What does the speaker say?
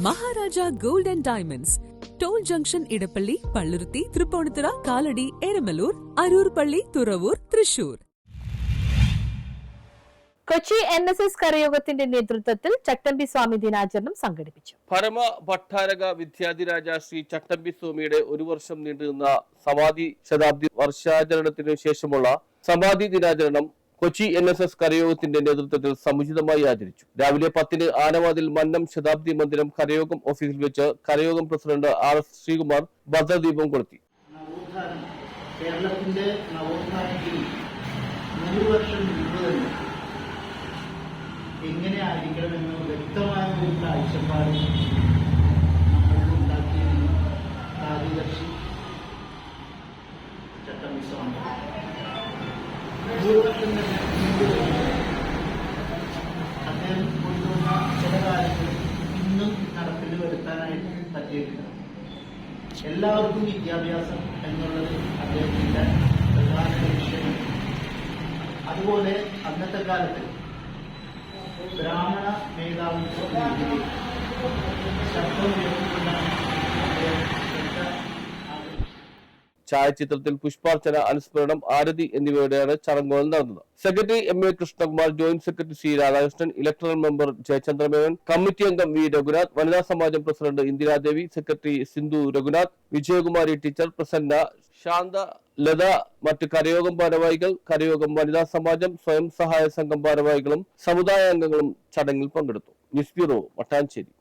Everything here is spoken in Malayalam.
Maharaja gold and diamonds, toll junction, Edappally, Palluruthy, Tripunithura, Kalady, Eramalloor, Aroor പള്ളി, തുറവൂർ, തൃശൂർ. കൊച്ചി NSS കരയോഗത്തിന്റെ നേതൃത്വത്തിൽ ചട്ടമ്പി സ്വാമി ദിനാചരണം സംഘടിപ്പിച്ചു. പരമ ഭട്ടാരക വിദ്യാധിരാജ ശ്രീ ചട്ടമ്പി സ്വാമിയുടെ ഒരു വർഷം നീണ്ടുനിന്ന സമാധി ശതാബ്ദി വർഷാചരണത്തിനു ശേഷമുള്ള സമാധി ദിനാചരണം കൊച്ചി NSS കരയോഗത്തിന്റെ നേതൃത്വത്തിൽ സമുചിതമായി ആചരിച്ചു. രാവിലെ 10-ന് ആനവാതിൽ മന്നം ശതാബ്ദി മന്ദിരം കരയോഗം ഓഫീസിൽ വെച്ച് കരയോഗം പ്രസിഡന്റ് RS ശ്രീകുമാർ ഭദ്രദീപം കൊളുത്തി. കേരളത്തിന്റെ നവോത്ഥാനത്തിൽ 100 വർഷം മുമ്പ് തന്നെ എങ്ങനെ ആയിരിക്കണമെന്ന് വ്യക്തമായ ഒരു കാഴ്ചപ്പാട് നമ്മൾ ഉണ്ടാക്കിയിരുന്ന കാര്യദർശി ചട്ടമ്പി സ്വാമി 100 വർഷം തന്നെ മുമ്പ് അദ്ദേഹം കൊണ്ടുവന്ന ചില കാര്യങ്ങൾ ഇന്നും നടപ്പിൽ വരുത്താനായിട്ട് പറ്റിയിട്ടില്ല. എല്ലാവർക്കും വിദ്യാഭ്യാസം എന്നുള്ളത് അദ്ദേഹത്തിന്റെ പ്രധാന ലക്ഷ്യമാണ്. അതുപോലെ അന്നത്തെ കാലത്ത് ബ്രാഹ്മണ മേധാവിത്വ രീതിയിൽ ശബ്ദം ഉയർത്തിക്കൊണ്ടാണ് ഛായാചിത്രത്തിൽ പുഷ്പാർച്ചന, അനുസ്മരണം, ആരതി എന്നിവയോടെയാണ് ചടങ്ങുകൾ നടന്നത്. Secretary MA Krishnakumar, joint secretary C Radhakrishnan, electoral member Jayachandramenon, committee അംഗം V രഘുനാഥ്, വനിതാ സമാജം president Indiradevi, secretary Sindhu Raghunath, Vijayakumari teacher, Prasanna, Shantha, Latha, മറ്റ് കരയോഗം ഭാരവാഹികൾ, കരയോഗം വനിതാ സമാജം, സ്വയം സഹായ സംഘം ഭാരവാഹികളും സമുദായ അംഗങ്ങളും ചടങ്ങിൽ പങ്കെടുത്തു. News bureau, Mattancherry.